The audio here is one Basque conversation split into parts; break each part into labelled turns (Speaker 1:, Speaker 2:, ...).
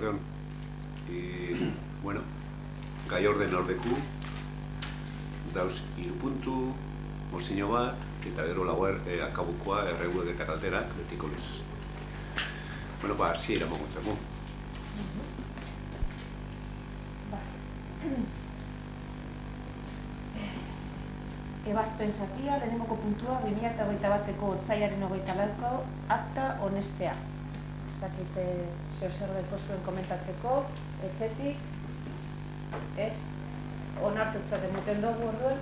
Speaker 1: arratsaldeon. Bueno, gai orden ordeku, dauz 3 puntu, mozio bat, eta gero lauer akabukoa erreguek eta kalterak betiko lez. Bueno, hasiera mogotzako.
Speaker 2: Ebazpen zatia, lehenengoko puntua, 2021ko otsailaren 24ko akta onestea. Ez dakit zer deko zuen komentatzeko, etxetik, ez? Onartutzat emoten dugu orduan.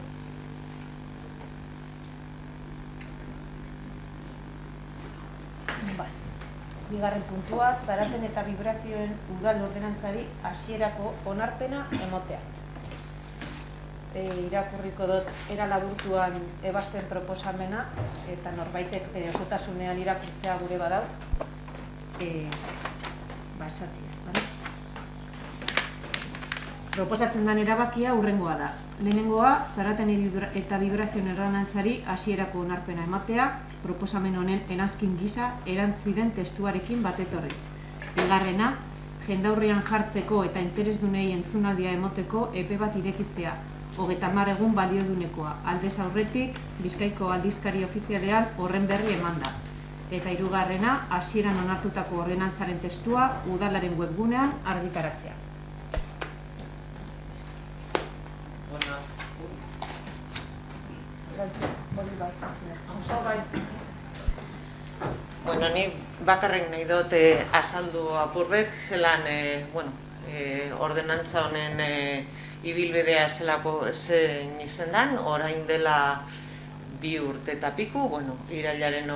Speaker 2: Bigarren puntua, zaraten eta vibrazioen udal ordenantzari hasierako onarpena emotea. Irakurriko dut era laburtuan ebazpen proposamena eta norbaitek osotasunean irakurtzea gure badau esatia. Proposatzen den erabakia hurrengoa da. Lehenengoa, zaraten eta vibrazioen ordenantzari hasierako onarpena ematea, proposamen honen erantzun gisa erantziden testuarekin bat etorriz. Bigarrena, jendaurrean jartzeko eta interesdunei entzunaldia emoteko epe bat irekitzea, 30 egun baliodunekoa, aldez aurretik, Bizkaiko aldizkari ofizialean horren berri emanda. Eta hirugarrena, hasieran onartutako ordenantzaren testua udalaren webgunean argitaratzea.
Speaker 3: Bueno, ni bakarrik nahi dut azaldu apurbet, zelan ordenantza honen ibilbidea zelako zein izendan, orain dela 2 urte eta piku, irailaren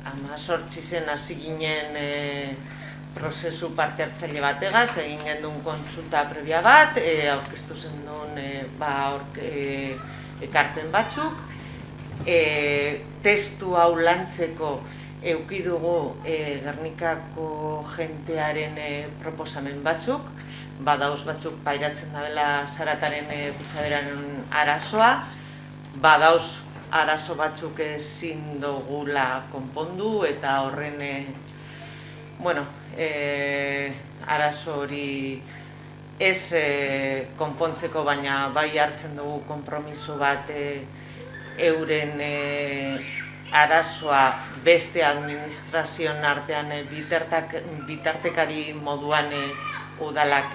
Speaker 3: 18 zen hasi ginen prozesu parte hartzaile bategaz, egin gendun kontsulta previa bat, aurkeztu zen duen ekarpen batzuk, testu hau lantzeko eduki dugu Gernikako jentearen proposamen batzuk, badauz batzuk pairatzen dabela zarataren kutsaderaren arazoa, badauz arazo batzuk ezin dugula konpondu eta horren arazo hori ez konpontzeko, baina bai hartzen dugu konpromiso bat euren arazoa beste administrazioen artean bitartekari moduan udalak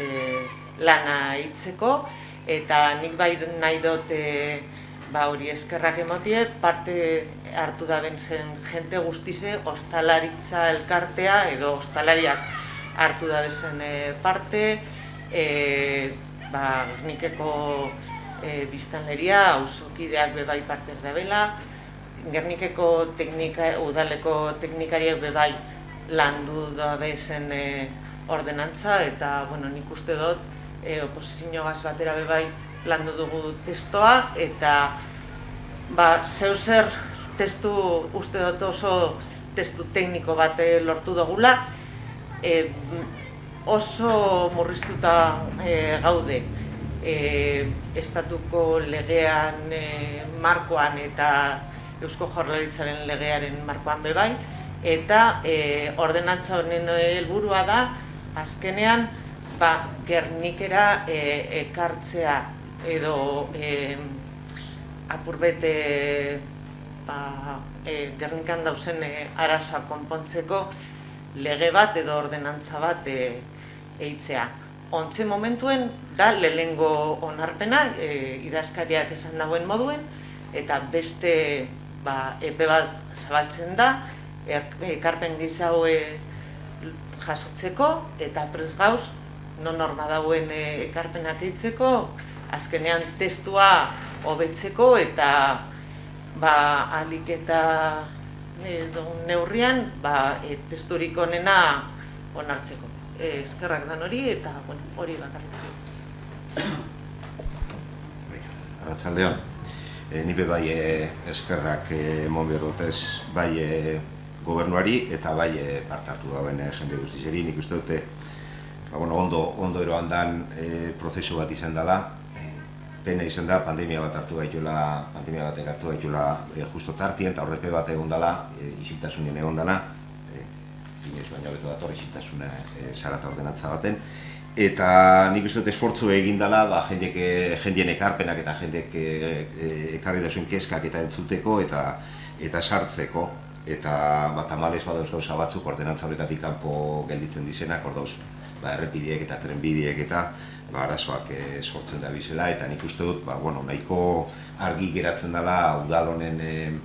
Speaker 3: lana hitzeko, eta nik bai nahi dut hori eskerrak emotie, parte hartu da zen jente guztize, ostalaritza elkartea edo ostalariak hartu da bezen parte, Gernikeko biztanleria, auzokideak bebai parte dabela, Gernikeko udaleko teknikariak bebai landu da bezen ordenantza, eta nik uste dut oposizio gaz batera bebai landu dugu testoa, eta zeuzer testu uste dut oso testu tekniko bat lortu dugula, oso murriztuta gaude estatuko legean markoan eta Eusko Jaurlaritzaren legearen markoan bebai, eta ordenantza honen helburua da azkenean Gernikera ekartzea edo apurbet Gernikan dauzen arazoa konpontzeko lege bat edo ordenantza bat eitzea. Ontze momentuen da lehenengo onarpena, idazkariak esan dagoen moduen, eta beste epe bat zabaltzen da, ekarpen gisa jasotzeko, eta prest gauz, non norma dauen ekarpenak eitzeko, azkenean testua hobetzeko eta ahalik eta neurrian testurik onena onartzeko. Eskerrak dan hori eta hori bakarrik.
Speaker 4: Arratsaldeon. Nipe bai eskerrak emon behar dutez bai gobernuari eta bai parte hartu dauen jende guztizeri. Nik uste dute ondo eroan dan prozesu bat izan dela. Pena izan da, pandemia batek hartu gaitula justo tartien, eta horrepe bat egon dela, isiltasunen egon dela, inoiz baina beto dator isiltasuna zarata ordenantza baten. Eta nik uste dut esfortzu egin dela jendien ekarpenak eta jendek ekarri dasuen kezkak eta entzuteko eta sartzeko. Eta tamalez badauz gauza batzuk ordenantza horretatik kanpo gelditzen dizenak, hor dauz errepideek eta trenbideek eta arazoak sortzen da bizela, eta nik uste dut nahiko argi geratzen dela udal honen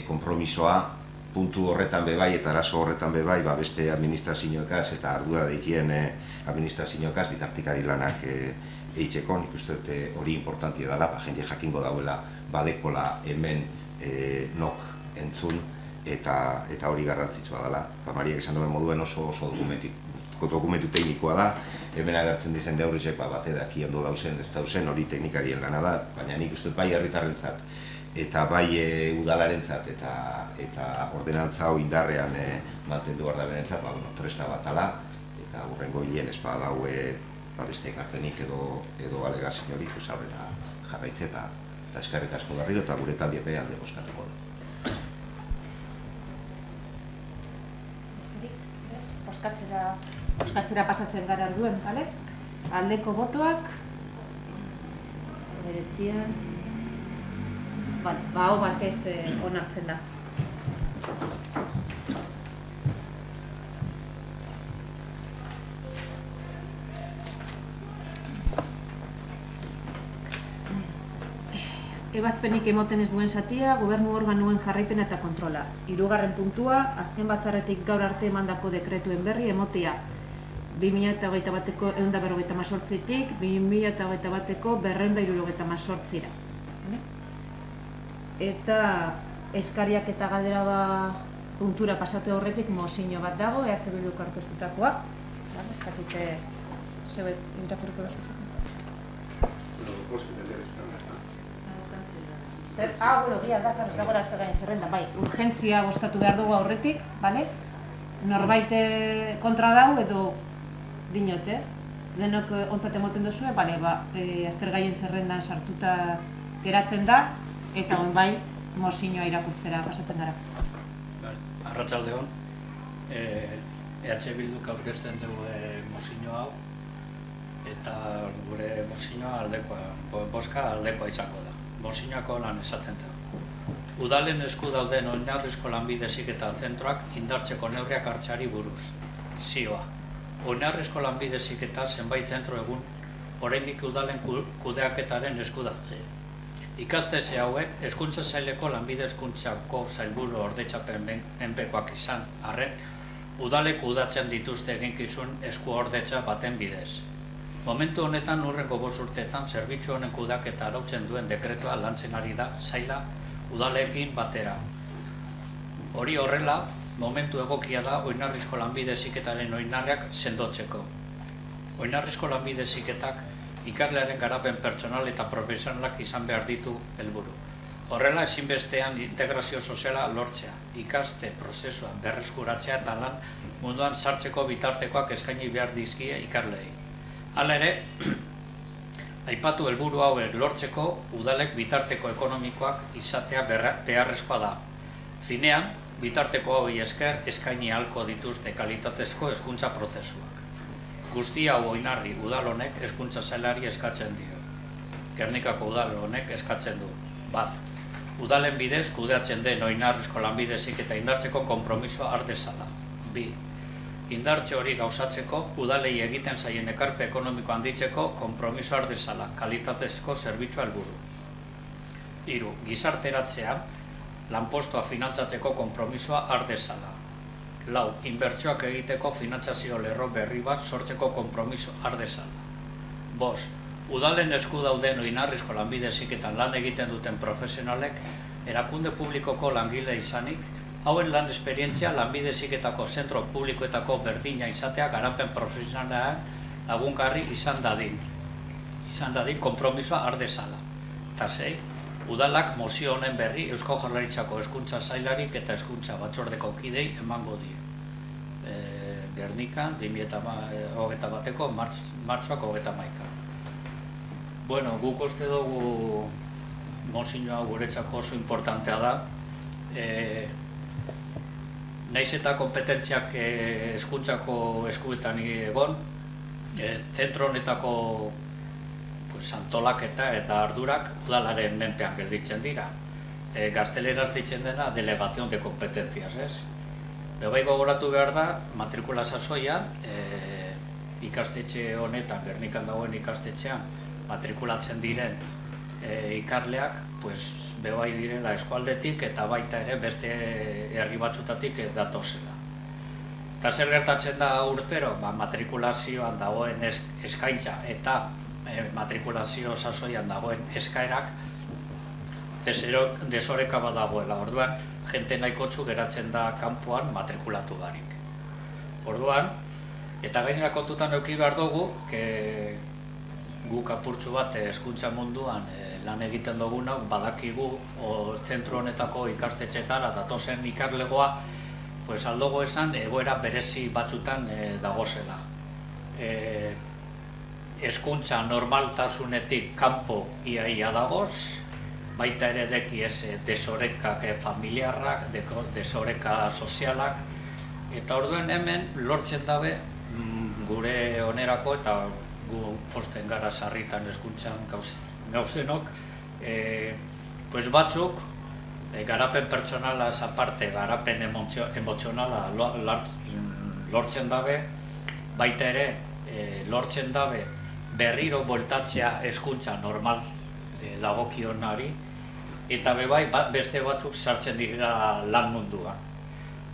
Speaker 4: konpromisoa puntu horretan bebai eta arazo horretan bebai beste administrazioekaz eta ardura daikien administrazioekaz bitartikari lanak eitzeko. Nik uste dut hori importantia dela, jende jakingo dauela badekola hemen nok entzun eta hori garrantzitsua dela. Mariak esan duen moduen oso dokumentu teknikoa da, hemen agertzen dizen neurrizek bate daki ondo dauzen, ez dauzen, hori teknikarien lana da, baina nik uste bai herritarrentzat eta bai udalarentzat eta ordenantza hau indarrean mantendu behar da berentzat, tresna bat ala, eta hurrengo hilen ez badau beste ekartenik edo alegazio hori aurrera jarraitze eta eskerrik asko berriro eta gure talde epe alde bozkatuko da.
Speaker 2: Bozkatzera pasatzen gara arduen, bale? Aldeko botoak, 9an, aho batez onartzen da. Ebazpenik emoten ez duen zatia, gobernu organoen jarraipena eta kontrola. 3. puntua, azken batzarretik gaur arte emandako dekretuen berri emotea. 2021 bateko 158-tik, 2021 bateko 278-ra. Eta eskariak eta galdera puntura pasate horretik mozio bat dago, EH Bilduk aurkeztutakoa. Ez dakite zebet irakurriko da zuzen. Gia da, ez dagoela ez gain zerrenda, bai, urgentzia bozkatu behar dugu aurretik, bale? Norbait kontra dau edo dinot, denok ontzat emoten duzue, bale, aztergaien zerrendan sartuta geratzen da, eta bai, mozioa irakurtzera pasatzen gara.
Speaker 5: Arratsaldeon, EH Bilduk aurkezten dugu mozio hau, eta gure mozioa bozka aldekoa izango da. Mozioako lan esaten da. Udalen esku dauden oinarrizko lanbide heziketa zentroak indartzeko neurriak hartzeari buruz. Zioa. Oinarrizko lanbide heziketa zenbait zentro egun oraindik udalen kudeaketaren esku daude. Ikastetxe hauek hezkuntza saileko lanbide hezkuntzako sailburu ordetzapen menpekoak izan arren, udalek kudeatzen dituzte eginkizun esku ordetza baten bidez. Momentu honetan hurrengo 5 urteetan zerbitzu honen kudeaketa arautzen duen dekretua lantzen ari da saila udalekin batera. Hori horrela, momentu egokia da oinarrizko lanbide heziketaren oinarriak sendotzeko. Oinarrizko lanbide heziketak ikaslearen garapen pertsonal eta profesionalak izan behar ditu helburu. Horrela ezinbestean integrazio soziala lortzea, ikaste prozesuan berreskuratzea eta lan munduan sartzeko bitartekoak eskaini behar dizkie ikasleei. Hala ere, aipatu helburu hauek lortzeko udalek bitarteko ekonomikoak izatea beharrezkoa da. Finean, bitarteko hauei esker eskaini ahalko dituzte kalitatezko hezkuntza prozesuak. Guzti hau oinarri udal honek hezkuntza sailari eskatzen dio. Gernikako udal honek eskatzen du. 1. Udalen bidez kudeatzen den oinarrizko lanbide heziketa indartzeko konpromisoa har dezala. 2. Indartze hori gauzatzeko, udalei egiten zaien ekarpe ekonomiko handitzeko konpromiso har dezala, kalitatezko zerbitzua helburu. 3. Gizarteratzean, lanpostua finantzatzeko konpromisoa har dezala. 4. Inbertsioak egiteko finantzazio lerro berri bat sortzeko konpromiso har dezala. 5. Udalen esku dauden oinarrizko lanbide heziketan lan egiten duten profesionalek, erakunde publikoko langile izanik, hauen lan esperientzia lanbide heziketako zentro publikoetako berdina izatea garapen profesionalean lagungarri izan dadin konpromisoa har dezala. Eta 6. Udalak mozio honen berri Eusko Jaurlaritzako hezkuntza sailarik eta hezkuntza batzordeko kidei emango die. Gernikan 2021 bateko martxoak 31. Bueno, guk uste dugu mozio hau guretzako oso importantea da. naiz eta kompetentziak hezkuntzako eskuetan egon, zentro honetako antolaketa eta ardurak udalaren menpean gelditzen dira. Gazteleraz ditzen dena delegación de competencias, ez? Bai gogoratu behar da, matrikula sasoian, ikastetxe honetan, Gernikan dagoen ikastetxean, matrikulatzen diren ikasleak, bai direla eskualdetik eta baita ere beste herri batzutatik datozela. Eta zer gertatzen da urtero, matrikulazioan dagoen eskaintza eta matrikulazio sasoian dagoen eskaerak desoreka bat dagoela. Orduan, jente nahikotsu geratzen da kanpoan matrikulatu barik. Orduan, eta gainera kontutan eduki behar dugu, guk apurtxu bat hezkuntza munduan lan egiten dugunak badakigu zentro honetako ikastetxetara datozen ikaslegoa aldogo esan egoera berezi batzutan dagozela. Hezkuntza normaltasunetik kanpo iaia dagoz, baita ere deki desorekak familiarrak, desoreka sozialak, eta orduen hemen lortzen dabe gure onerako eta gu posten gara sarritan hezkuntzan gauzenok, batzuk garapen pertsonalaz aparte, garapen emozionala lortzen dabe, baita ere lortzen dabe berriro bueltatzea hezkuntza normal dagokionari, eta bebai beste batzuk sartzen dira lan munduan.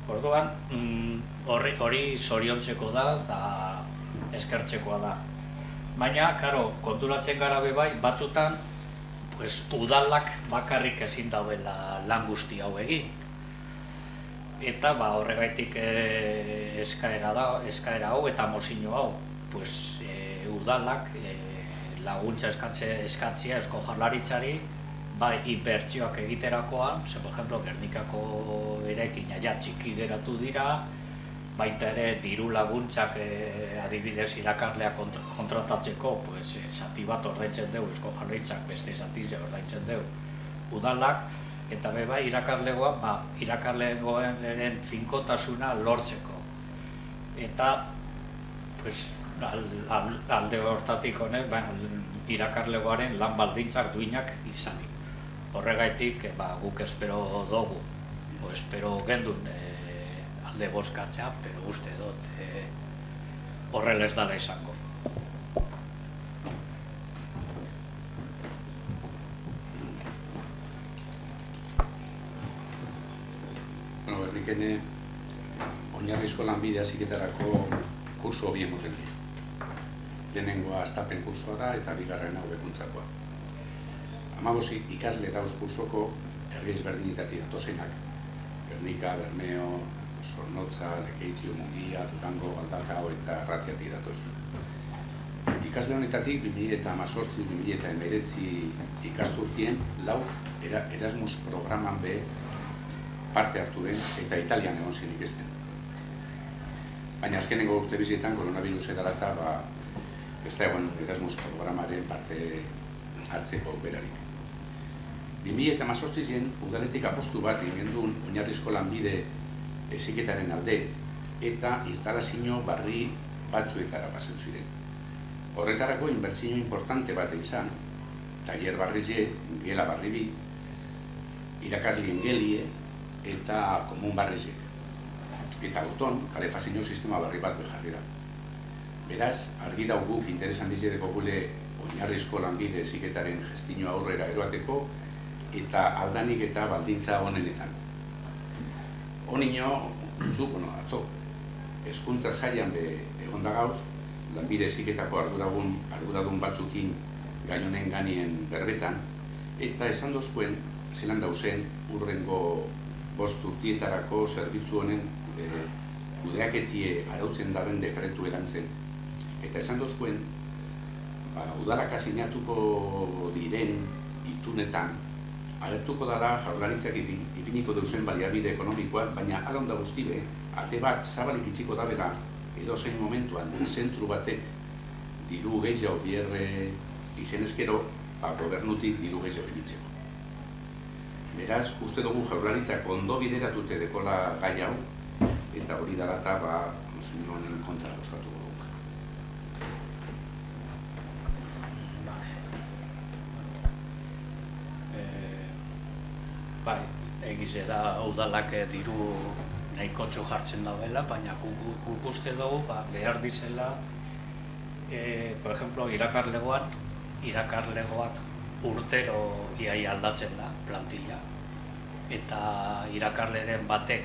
Speaker 5: Orduan, hori zoriontzeko da eta eskertzekoa da. Baina, konturatzen gara bebai, batzutan udalak bakarrik ezin dauela lan guzti hau egin. Eta horregaitik eskaera hau eta mozio hau. Udalak laguntza eskatzea Eusko Jaurlaritzari, bai inbertsioak egiterakoan, por ejemplo, Gernikako eraikina txiki geratu dira, baita ere diru laguntzak adibidez irakasleak kontratatzeko, zati bat ordaintzen dugu Eusko Jaurlaritzak, beste zati ordaintzen dugu udalak, eta bai irakaslegoen finkotasuna lortzeko. Eta alde hortatik honek irakaslegoaren lan baldintzak duinak izanik. Horregaitik guk espero dugu, espero gendun alde bozkatzea, pero uste dut horrela ez dala izango.
Speaker 6: Bernikene oinarrizko lanbide heziketarako kurso hobi ematen dira. Lehenengoa hastapen kursoa da eta bigarrena hobekuntzakoa. 15 ikasle dauz kursoko herri ezberdinetatik datozenak. Gernika, Bermeo, Zornotza, Lekeitio, Mungia, Durango, Galdakao eta Arratiatik datoz. Ikasle honetatik 2018-2019 ikasturtien 4 Erasmus programan be parte hartu den eta Italian egon zen ikesten. Baina azkenengo urte bizietan koronavirus edalatza ez da egon Erasmus programaren parte hartzeko aukerarik. 2018 udaletik apostu bat egin duen oinarrizko lanbide heziketaren alde eta instalazio barri batzuetara paseu ziren. Horretarako inbertsio importante bat izan, taller barrize, gela barri bi, irakaslien gelie eta komun barrizek. Eta auton, kalefazio sistema barri bat beharri da. Beraz, argi dauguk interesan dizedeko gule oinarrizko lanbide heziketaren gestio aurrera eroateko eta aldanik eta baldintza honenetan. Honino, atzo, hezkuntza sailan egon da gauz, lanbide heziketako arduradun batzukin gai honen ganien berbetan, eta esan dozkuen, zelan dauzen urrengo 5 urtietarako zerbitzu honen kudeaketie arautzen daben dekretu erantzen. Eta esan dozkuen, udalak asinatuko diren itunetan, agertuko dara Jaurlaritzak ipiniko deusen baliabide ekonomikoak, baina ala onda guztibe, ate bat zabalik itxiko dabela edozein momentuan zentru batek diru gehiago bierre izenezkero, gobernutik diru gehiago initzeko. Beraz, uste dugu Jaurlaritzak ondo bideratute dekola gai hau, eta hori dela eta mozinioan kontra bozkatuko dugu.
Speaker 5: Bai, egize da udalak diru nahikotxo jartzen dauela, baina guk uste dugu behar dizela, por ejemplo, irakarlegoak urtero iai aldatzen da plantilla, eta irakarleren batek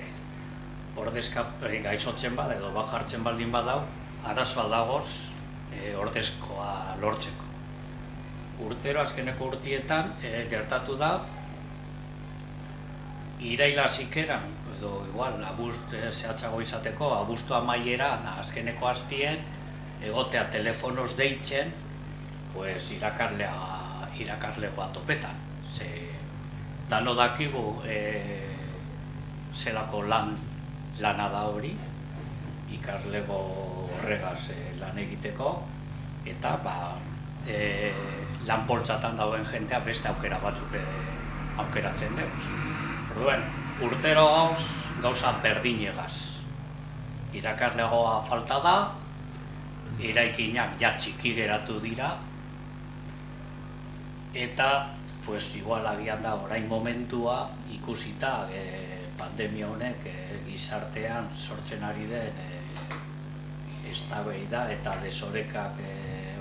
Speaker 5: ordezka gaizotzen bada edo bat jartzen baldin badau, arazoa dagoz ordezkoa lortzeko. Urtero azkeneko urtietan gertatu da, iraila zikeran, edo igual, zehatzago izateko, abuztu amaieran azkeneko hastien, egotea telefonoz deitzen, irakarlegoa topetan. Dano dakigu zelako lana da hori, ikaslego horregaz lan egiteko, eta lan poltsatan dauen jentea beste aukera batzuk aukeratzen deuz. Orduan, urtero gauza berdinegaz. Irakarlegoa falta da, eraikinak ja txiki geratu dira, eta igual agian da orain momentua ikusita pandemia honek gizartean sortzen ari den eztabaida eta desorekak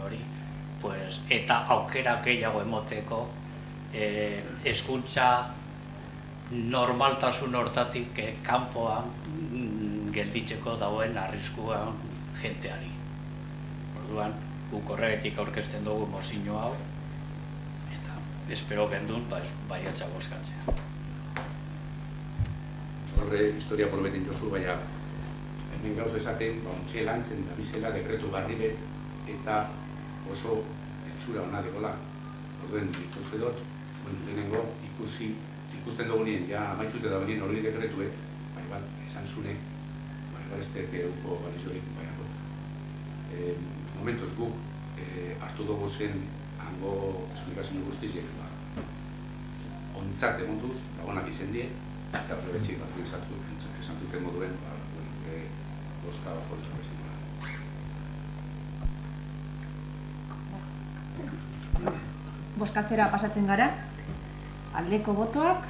Speaker 5: hori, eta aukera gehiago emoteko hezkuntza normaltasun hortatik kanpoan gelditzeko dauen arriskuan jenteari. Orduan, guk horregatik aurkezten dugu mozio hau, eta espero gendun baietza bozkatzea.
Speaker 6: Horre, historia probetin jozu, baina hemen gauz esaten, ontxe lantzen da bizela dekretu barri bet, eta oso etxura hona dekola. Orduen, ikuste dut, lehenengo ikusten dugunien, ja amaitzute da benien hori dekretuek, baina esan zune, baina ez teke uko balizorik, baina momentuz guk hartu dugu zen hango esplikazio guztizien ontzat emontuz, lagunak izen die, eta prebetxik bat esan zuten moduen, boska kontra bezin.
Speaker 2: Bozkatzera pasatzen gara, aldeko botoak,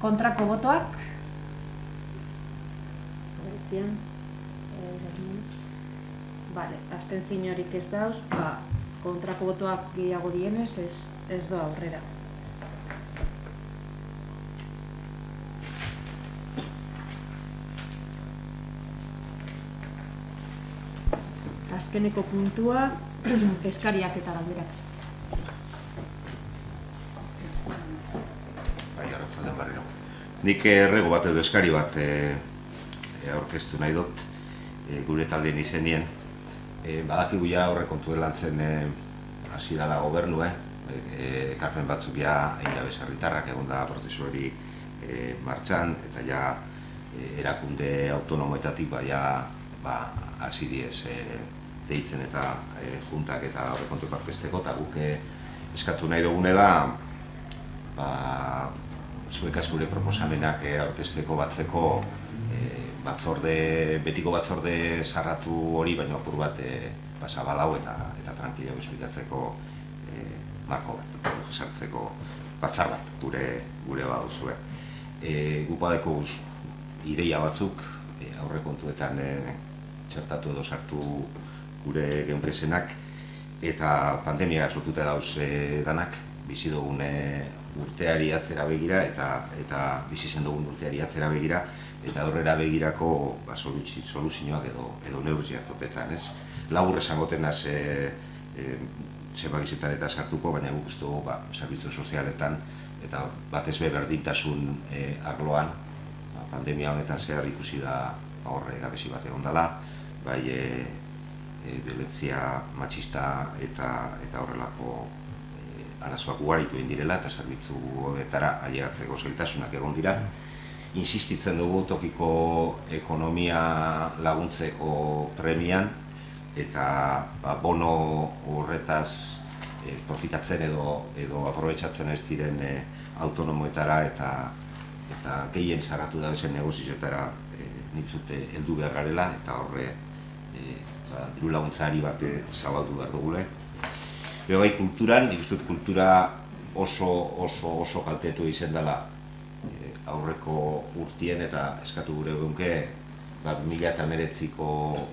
Speaker 2: kontrako botoak, abstentziorik ez dauz, kontrako botoak gehiago dienez ez doa aurrera. Azkeneko puntua, eskariak eta galderak.
Speaker 4: Arratzaldean barriro. Nik errego bat edo eskari bat aurkeztu nahi dut gure taldeen izenien. Badakigu ja aurrekontuen lantzen hasi dala gobernu, ekarpen batzuk ja egin sarritarrak egon da prozesu hori martxan, eta ja erakunde autonomoetatik hasi diez deitzen eta juntak eta aurrekontuak aurkezteko, eta guk eskatu nahi dugune da zuek askure proposamenak aurkezteko batzeko betiko batzorde sarratu hori, baina apur bat zabalau eta tranquilago esplikatzeko marko bat, sartzeko batzar bat gure baduzue. Guk badeko ideia batzuk aurrekontuetan txertatu edo sartu gure geunpresenak, eta pandemia sortuta dauz danak, bizi dugun urteari atzera begira eta bizi zen dugun urteari atzera begira, eta aurrera begirako soluzioak edo neurriak topetan, ez? Labur esangoten az zenbakizetan eta sartuko, baina guk uste dugu zerbitzu sozialetan eta batez be berdintasun arloan pandemia honetan zehar ikusi da horre gabezi bat egon dela, bai violentzia matxista eta horrelako arazoak ugaritu egin direla eta zerbitzuetara ailegatzeko zailtasunak egon dira. Insistitzen dugu tokiko ekonomia laguntzeko premian, eta bono horretaz profitatzen edo aprobetxatzen ez diren autonomoetara eta gehien zarratu da ezen negozioetara nik zute heldu behar garela, eta horre diru laguntzari bat zabaldu behar dugule. Bai, kulturan, nik uste dut kultura oso kaltetu izen dela aurreko urtien, eta eskatu gure egunke 2019ko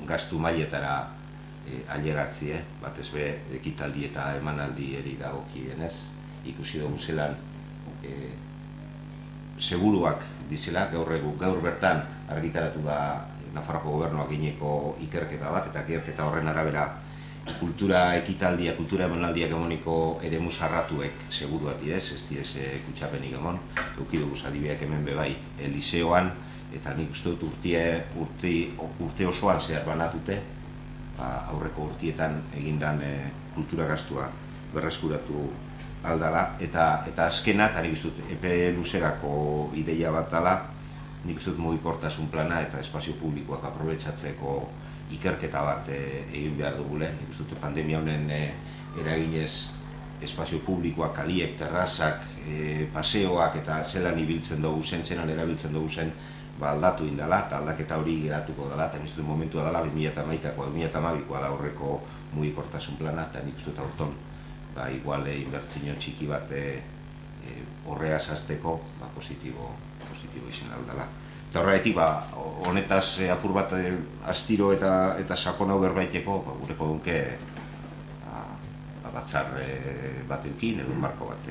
Speaker 4: gastu mailetara ailegatzi, batez be ekitaldi eta emanaldi eri dagokienez. Ikusi dugu zelan seguruak dizela, gaur bertan argitaratu da Nafarroko gobernuak gineko ikerketa bat, eta ikerketa horren arabera kultura ekitaldia, kultura emanaldiak emoniko eremu sarratuek seguruak direz, ez direz kutsapenik emon. Euki dugu adibideak hemen bebai liseoan, eta nik uste dut urte osoan zehar banatute, aurreko urtietan egindan kultura gastua berreskuratu aldala, eta azkena, eta nik uste dut epe luzerako ideia bat dela, nik uste dut mugikortasun plana eta espazio publikoak aprobetxatzeko ikerketa bat egin behar dugule. Nik uste dut pandemia honen eraginez espazio publikoak, kaliek, terrazak, paseoak eta zelan ibiltzen dugu zen, zelan erabiltzen dugu zen aldatu indala, eta aldaketa hori geratuko dela, eta nik uste dut momentua dela 2012koa da horreko mugikortasun plana, eta nik uste dut aurton igual inbertsio txiki bat horreaz hasteko positibo izan aldala. Eta horregatik, honetaz apur bat astiro eta sakonau berbaiteko, gureko dunke batzar bat eukin, edo marko bat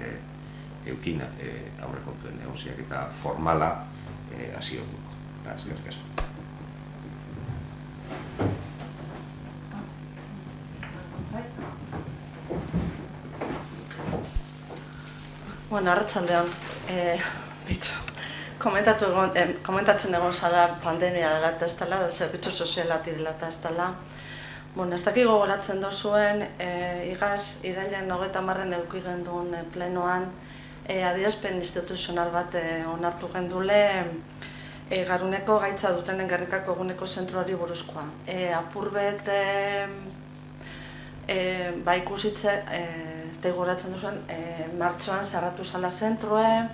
Speaker 4: eukin aurrekontuen negoziak eta formala hasi orduko. Eskerrik asko.
Speaker 7: Arratsaldeon, komentatzen egon zala pandemia dela eta ez dela, zerbitzu soziala direla eta ez dela. Ez dakik gogoratzen dozuen, igaz, irailean 30 eduki genduen plenoan, adierazpen instituzional bat onartu gendule Garuneko gaitza dutenen gerrikako eguneko zentroari buruzkoa. Apurbet ikusitze, ez da gogoratzen duzuen, martxoan zarratu zala zentroe,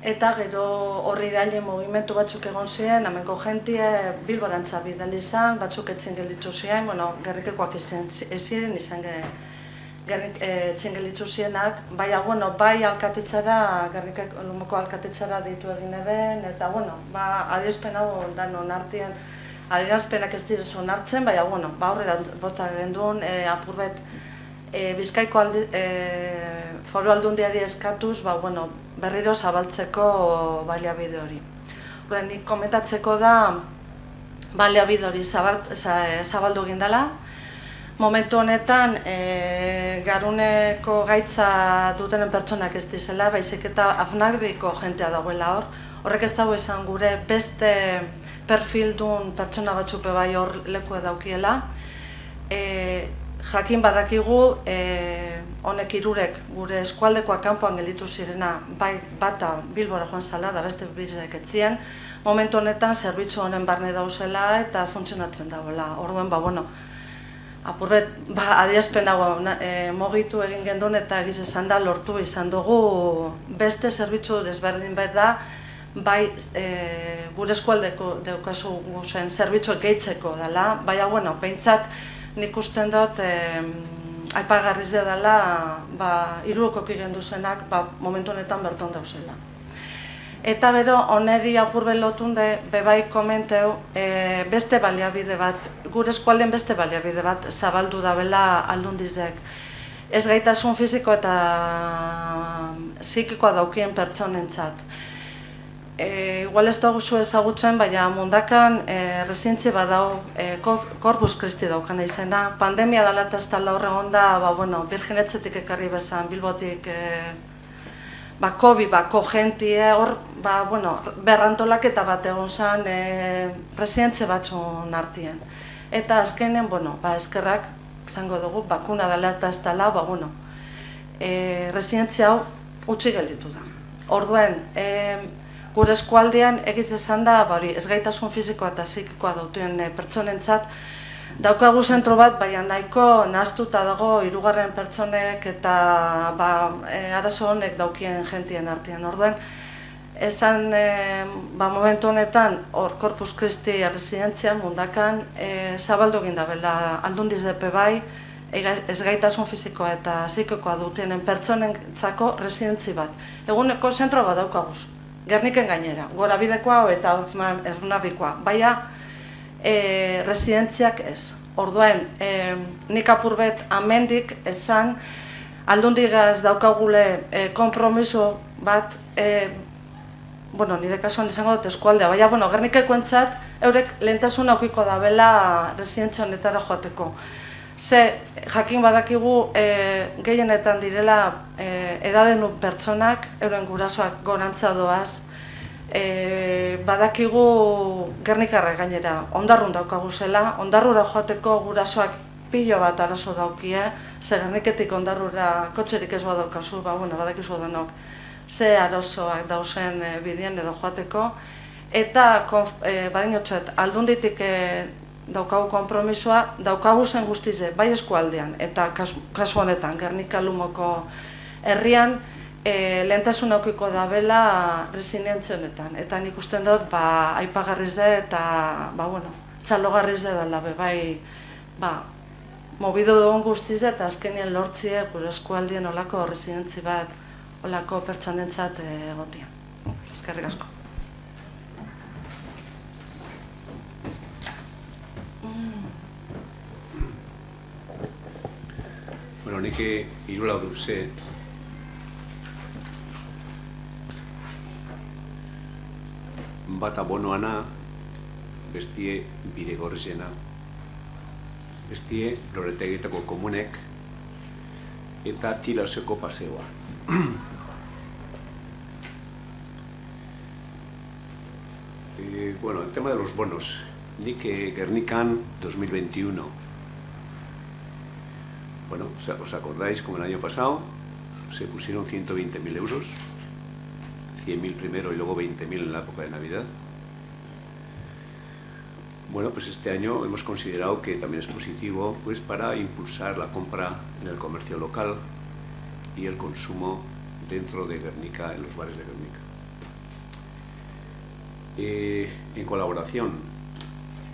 Speaker 7: eta gero horri irailen mugimendu batzuk egon ziren, hemengo jentie Bilborantza bidali izan, batzuk etzin gelditu ziren, gerrikekoak ezin izan etzin gelditu zirenak, bai alkatetzara, Lumoko alkatetzara ditu egin eben, eta adierazpen hau danon artean, adierazpenak ez direz onartzen, bai horrela bota genduen apurbet Bizkaiko foru aldundiari eskatuz, berriro zabaltzeko baliabide hori. Nik komentatzeko da baliabide hori zabaldu egin dela. Momentu honetan Garuneko gaitza dutenen pertsonak ez dizela, baizik eta AFNAC-biko jentea dagoela hor. Horrek ez dago izan gure beste perfildun pertsona batzuk bai hor leku daukiela. Jakin badakigu, honek hirurek gure eskualdekoak kanpoan gelditu zirena, bai bata Bilbora joan zala da beste bizek etzien, momentu honetan zerbitzu honen barne dauzela eta funtzionatzen dagoela. Orduen, apurbet, adierazpen hau mogitu egin gendun eta egiz esan da lortu izan dugu beste zerbitzu desberdin bat da, bai gure eskualdeko daukazu zen zerbitzu gehitzeko dela, baina, behintzat, nik usten dut aipagarriz dela hiruokok gendu zenak momentu honetan berton dauzela. Eta gero, oneri apurben lotun bebai komenteu beste baliabide bat, gure eskualden beste baliabide bat zabaldu dabela aldundizek. Ez gaitasun fiziko eta psikikoa daukien pertsonentzat. Igual ez dugu ezagutzen, baina mundakan residentzi badau Corpus Christi daukana izena. Pandemia dela eta ez dela horre onda, Birginetzetik ekarri bezan, Bilbotik COVID-bako jentie, hor berrantolaketa bat egon zen residentzi batzun artien. Eta azkenen, eskerrak, izango dugu, bakuna dela eta ez dela, residentzi hau utzi gelditu da. Orduen, gure eskualdean egiz esan da, ez gaitasun fizikoa eta psikikoa dautuen pertsonentzat, Daukagu zentro bat, baina nahiko nahaztuta dago hirugarren pertsonek eta arazo honek daukien jentien artean. Orduen, esan momentu honetan, hor Corpus Christi residentzian mundakan zabaldu egin dabela Aldundiz epe bai, ezgaitasun fizikoa eta psikikoa dutenen pertsonentzako residentzi bat. Eguneko zentro bat daukaguz, Gerniken gainera, Gorabidekoa eta Ernabikoa, baina residentziak ez. Orduan, nik apurbet amendik esan Aldundigaz daukagule konpromiso bat, nire kasuan izango dut eskualdea, baina Gernikekoentzat eurek lehentasun aukiko dabela residentzia honetara joateko. Ze, jakin badakigu gehienetan direla edaden pertsonak, euren gurasoak gorantza doaz, badakigu Gernikarra gainera ondarrun daukagu zela, ondarrura joateko gurasoak pilo bat arazo daukie, ze Gerniketik ondarrura kotxerik ez badaukazu, badakizu denok, ze arazoak dauzen bidean edo joateko, eta badinotxet, Aldunditik daukagu konpromisoa, daukagu zen guztize, bai eskualdean, eta kasu honetan, Gernika Lumoko herrian, lehentasun aukiko dabela resilientzia honetan. Eta nik usten dut, aipagarriz da eta, txalogarriz da dela, bai, mobido dugun guztiz eta azkenien lortzie gure eskualdien olako residentzi bat, olako pertsonentzat egotia. Eskerrik asko.
Speaker 1: Nik hiru lau duze, bata bonoana, bestie bidegorriena, bestie Loretegietako komunek eta Tilaseko paseoa. El tema de los bonos. Nik Gernikan 2021. ¿Os acordáis como el año pasado? Se pusieron 120.000 euros, 100.000 primero y luego 20.000 en la época de Navidad. Pues este año hemos considerado que también es positivo para impulsar la compra en el comercio local y el consumo dentro de Gernika, en los bares de Gernika. En colaboración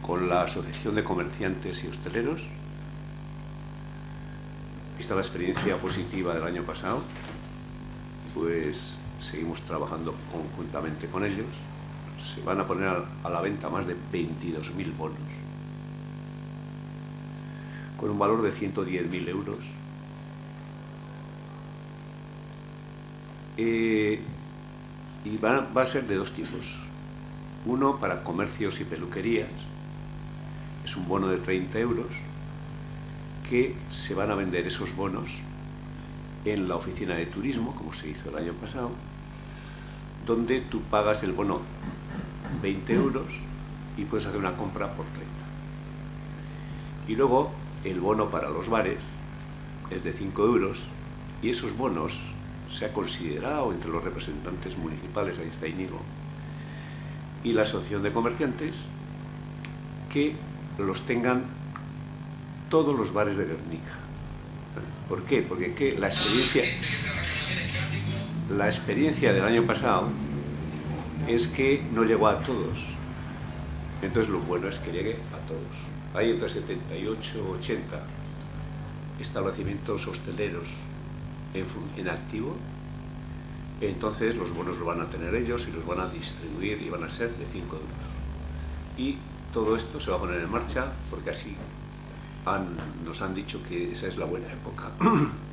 Speaker 1: con la Asociación de Comerciantes y Hosteleros, vista la experiencia positiva del año pasado, seguimos trabajando conjuntamente con ellos. Se van a poner a la venta más de 22.000 bonos, con un valor de 110.000 euros. Y va a ser de dos tipos. Uno para comercios y peluquerías, es un bono de 30 euros, que se van a vender esos bonos en la oficina de turismo, como se hizo el año pasado, donde tú pagas el bono 20 euros y puedes hacer una compra por 30. Y luego el bono para los bares es de 5 euros y esos bonos se ha considerado entre los representantes municipales, ahí está Íñigo, y la Asociación de Comerciantes, que los tengan todos los bares de Gernika. ¿Por qué? Porque la experiencia del año pasado es que no llegó a todos. Entonces lo bueno es que llegue a todos. Hay entre 78 y 80 establecimientos hosteleros en activo. Entonces los bonos los van a tener ellos y los van a distribuir y van a ser de 5 euros. Y todo esto se va a poner en marcha porque así nos han dicho que esa es la buena época,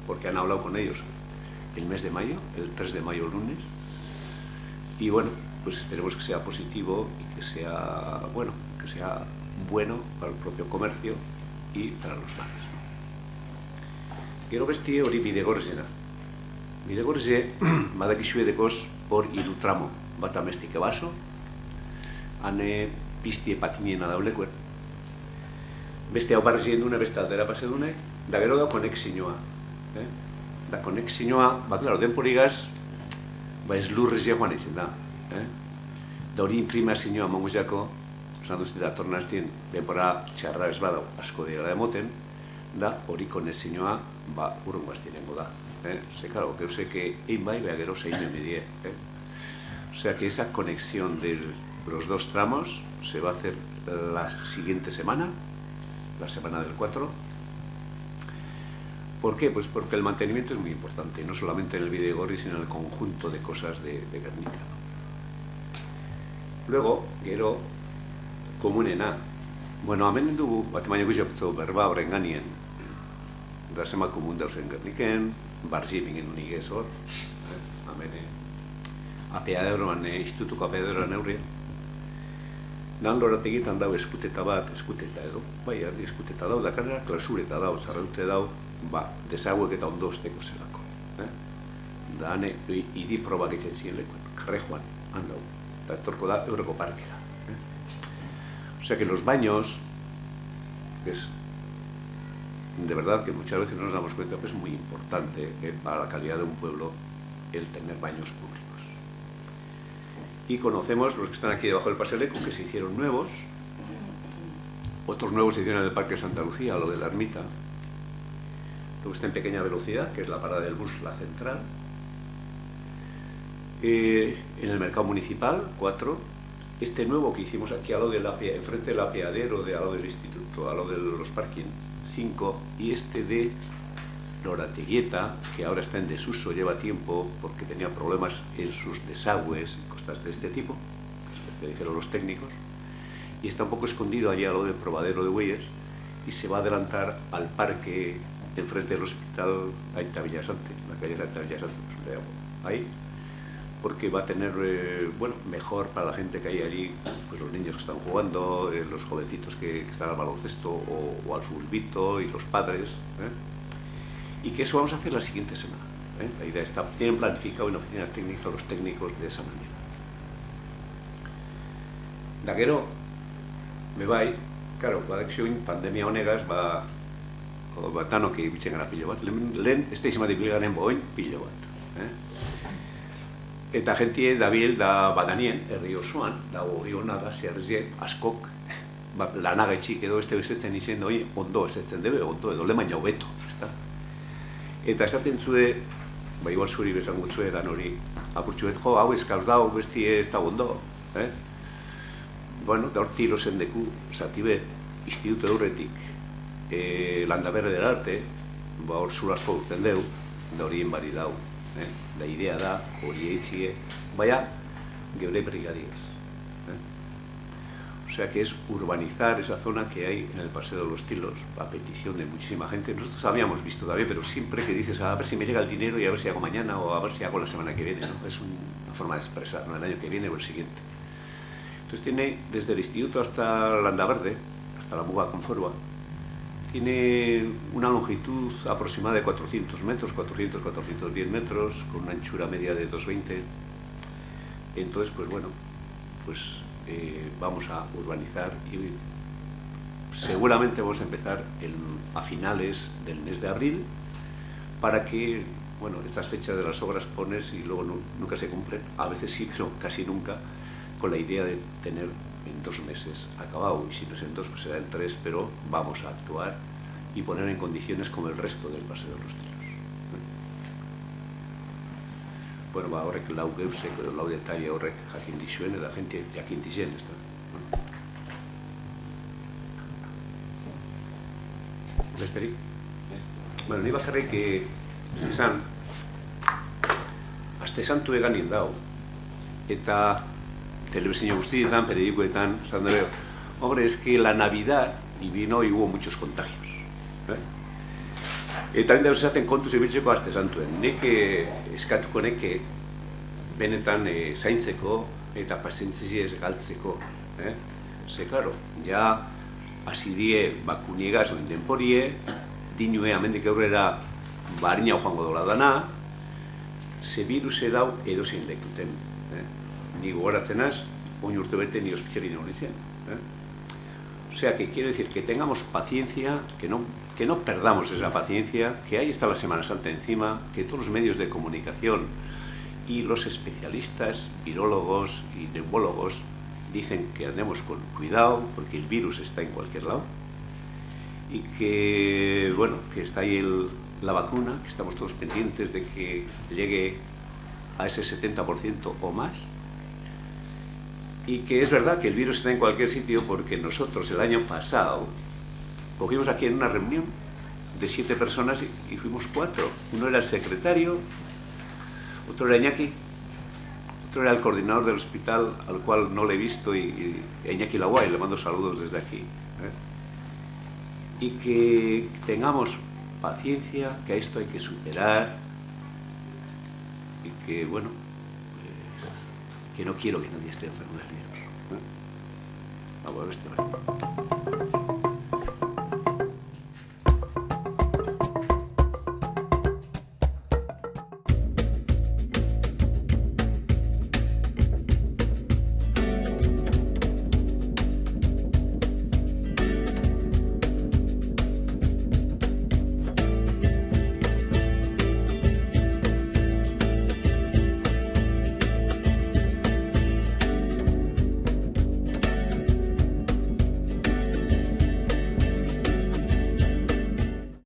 Speaker 1: porque han hablado con ellos el mes de mayo, el 3 de mayo lunes, y esperemos que sea positivo y que sea bueno para el propio comercio y para los bares. Gero bestie hori bidegorrezena. Bidegorreze badakizue dekoz hor 3 tramo, bat Amestike baso, hane piztie patiniena daulekuen, beste hau barrezien dune, beste aldera pase dune, da gero da konexinoa. Da konexinoa, klaro, denporigaz, ez lurrez joan izan da. Da hori imprimazioa monguzako, esan duzti datorren astien denbora txarra ez badau asko dira emoten, da hori konexioa urrengo astirengo da. Ze, claro, geusek egin bai, beha gero zeinen bidie. O sea que esa conexión de los dos tramos se va a hacer la siguiente semana, la semana del 4. ¿Por qué? Pues porque el mantenimiento es muy importante, no solamente en el Bidegorri, sino en el conjunto de cosas de Gernika. Luego, gero, komunena. Bueno, hemen dugu, bat baino guztiak berba horren ganien, da zema komun dauzen Gerniken, barzi bingen unik ez hor, hemen apeaderoan, institutuko apeaderoan eurrien. Dan lorategitan dau eskuteta bat, eskuteta edo, bai, erdi eskuteta dau, dakarera klausureta dau, zarraute dau, desauek eta ondo osteko zelako. Da hane, idi probak etxen ziren lekuen, Karrejoan, handau, eta etorko da Euroko Parkera. O sea que los baños, es de verdad que muchas veces no nos damos cuenta que es muy importante para la calidad de un pueblo el tener baños públicos. Y conocemos los que están aquí debajo del Paseo Lecu, que se hicieron nuevos, otros nuevos se hicieron en el Parque Santa Lucía, lo de la Ermita, luego está en pequeña velocidad, que es la parada del bus, la central, en el mercado municipal, 4, este nuevo que hicimos aquí al lado de enfrente del apeadero, al lado del instituto, al lado de los parking, 5, y este de Lorateguieta, que ahora está en desuso, lleva tiempo porque tenía problemas en sus desagües y cosas de este tipo, que dijeron los técnicos, y está un poco escondido allí al lado del probadero de bueyes, y se va a adelantar al parque enfrente del hospital Aita Villasante, la calle de Aita Villasante, ahí, porque va a tener, bueno, mejor para la gente que hay allí, pues los niños que están jugando, los jovencitos que están al baloncesto o al fulbito, y los padres, y que eso vamos a hacer la siguiente semana. La idea está, tienen planificado en oficinas técnicas los técnicos de esa manera. Da gero, me bai, claro, badakzioin pandemia honegaz, tanok ibitzen gara pilo bat, lehen ez da izimatik bilgaren boin pilo bat. Eta jentie dabil da badanien, herri osoan, da hori hona da zerze askok, lanagaitxik edo beste bezetzen izen doi, ondo ezetzen debe, ondo edo lehen baina hobeto, ezta? Eta esaten zue, igual zuri bezan gutzue dan hori, apurtxuet, jo, hau eskaz dau, besti ez da ondo, Bueno, da hor tiro zendeku, zatibe, instituto eurretik, Landaberde del Arte, hor zulasko urten deu, da horien bari dau. La idea da, hori eitxie, baina, geure brigadias. O sea que es urbanizar esa zona que hay en el Paseo de los Tilos, a petición de muchísima gente. Nosotros habíamos visto todavía, pero siempre que dices a ver si me llega el dinero y a ver si hago mañana o a ver si hago la semana que viene, ¿no? Es una forma de expresar, ¿no? El año que viene o el siguiente. Entonces tiene, desde el instituto hasta Landaberde, hasta la Muga con Forua, tiene una longitud aproximada de 400 metros, 410 metros, con una anchura media de 220. Entonces, pues bueno, pues vamos a urbanizar y seguramente vamos a empezar a finales del mes de abril para que, bueno, estas fechas de las obras pones y luego nunca se cumplen, a veces sí, pero casi nunca, con la idea de tener en 2 meses acabado, y si no es en 2, pues será en 3, pero vamos a actuar y poner en condiciones como el resto del Paseo de los Tilos. Bueno, horrek lau geusek, lau detaile horrek jakin dizuen, eta gente jakin dizen, ez da. Besterik? Bueno, ni bakarrik izan, Aste Santu eganien dau, eta telebizio guztietan, periodikoetan, esan dure, hombre, es que la Navidad y vino y hubo muchos contagios. Eta hain dauz esaten kontu zibiltzeko Aste Santuen. Nik eskatuko neke benetan zaintzeko eta pazientzia ez galtzeko. Ze, claro, ja hasi die bakuniegaz oen denporie, dinue amendik aurrera barina joango dola dana, ze viruse dau edozein lekuten. Ni gogoratzenaz, oin urte bete ni ospitzerin hori zen. O sea, que quiero decir que tengamos paciencia, que no perdamos esa paciencia, que ahí está la Semana Santa encima, que todos los medios de comunicación y los especialistas, virólogos y neumólogos dicen que andemos con cuidado porque el virus está en cualquier lado y que, bueno, que está ahí la vacuna, que estamos todos pendientes de que llegue a ese 70% o más, y que es verdad que el virus está en cualquier sitio porque nosotros el año pasado cogimos aquí en una reunión de 7 personas y fuimos 4. Uno era el secretario, otro era Iñaki, otro era el coordinador del hospital, al cual no le he visto, y a Iñaki Laguay, le mando saludos desde aquí. Y que tengamos paciencia, que a esto hay que superar, y que, bueno, pues, que no quiero que nadie esté enfermo del virus. Vamos a ver este.